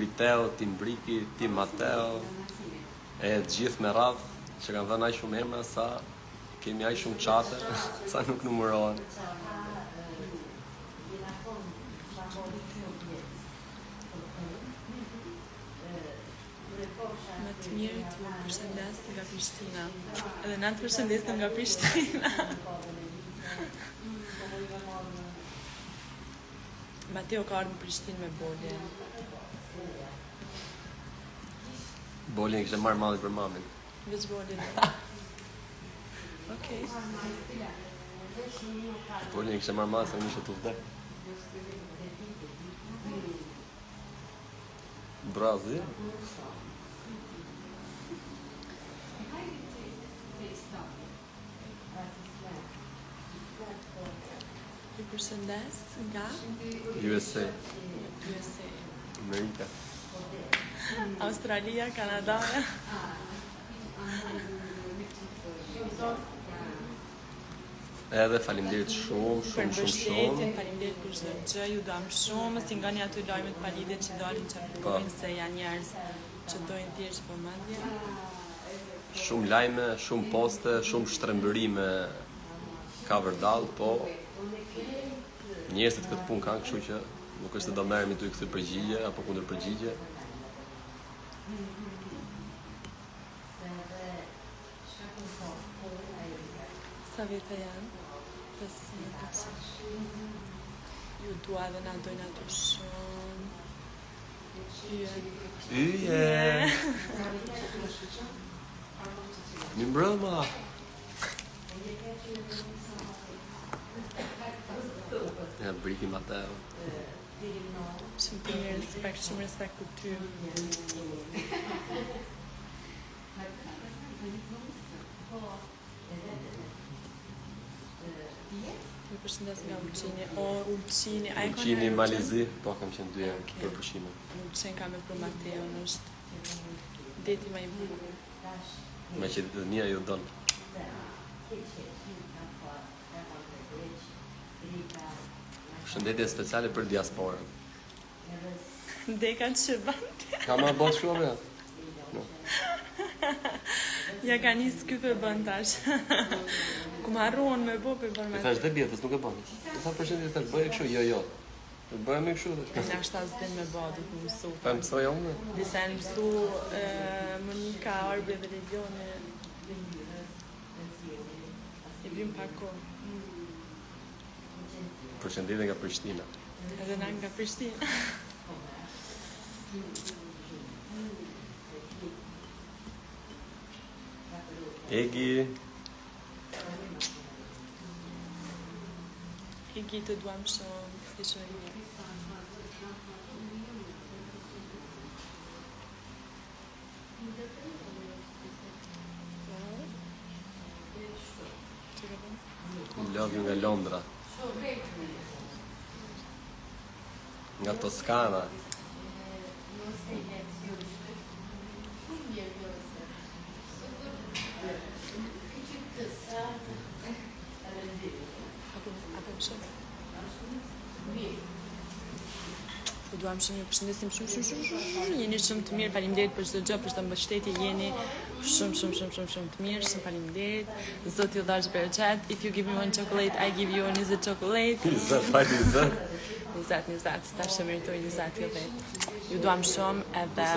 Briteo, Tim Briki, Tim Mateo, e të gjithë me radhë, që kanë dhënë aq shumë emra sa kemi aq shumë çate, sa nuk numërohen. Më të mirët ju përshëndes nga Prishtina. Edhe na të përshëndesim nga Prishtina. Mateo ka ardhur në Prishtinë me Bolin. Bolin kishte marrë malli për mamin. Veç Bolin. Okej. Bolin kishte marrë malli se më ishte të vdek. Brazil. Ju përshëndes nga USA. USA. Amerika. Australia, Kanada. Edhe faleminderit shumë. Faleminderit për çdo gjë, ju dam shumë, si ngani ato lajmet pa lidhje që dalin që përgojnë se janë njerëz që dojnë thjesht vëmendje. Shumë lajme, shumë poste, shumë shtrembërime ka vërdall, po njerëzit këtë punë kanë, kështu që nuk është se do merremi tu i kthy përgjigje apo kundër përgjigje. Sa vite janë? 5 ju dua dhe na dojnë ato shumë. Yje! Mi mbrëma! Ja, Briki Mateo. Shumë të mirë respekt, shumë respekt për ty. Ju përshëndes nga Ulqini. Ulqini, a e ka Ulqini, Malizi, po kam qenë 2 herë për pushime. Ulqin ka me për Mateo, është deti ma i bukur. Me që të mia ju donë. Shëndetje speciale për diasporën. Dekan që bënd. Ka ma bot shumë, ja? Ja ka njësë ky për bënd tash. Ku më harruan me bo për bërë me. E thash dhe bjetës, nuk e bëni. E thash përshëndetje, thash bëje kështu, jo. Bëje me kështu. E nga është asë din me bo, du të mësu. Pa mësoja unë. Disa e mësu Monika, Arbe dhe Legione. I vim pako. Përshëndetje nga Prishtina. Edhe na nga Prishtina. Egi. Egi të duam shumë, të shumë një. Love you nga Londra. Nga Toskana. Ju duam shumë, ju përshëndesim shumë. Jeni shumë të mirë, faleminderit për çdo gjë, për çdo mbështetje, jeni shumë të mirë, shumë faleminderit. Zoti ju dhash bereqet. If you give me 1 chocolate, I give you 20 chocolate. 20, tash e meritoj 20 jo vetë. Ju duam shumë edhe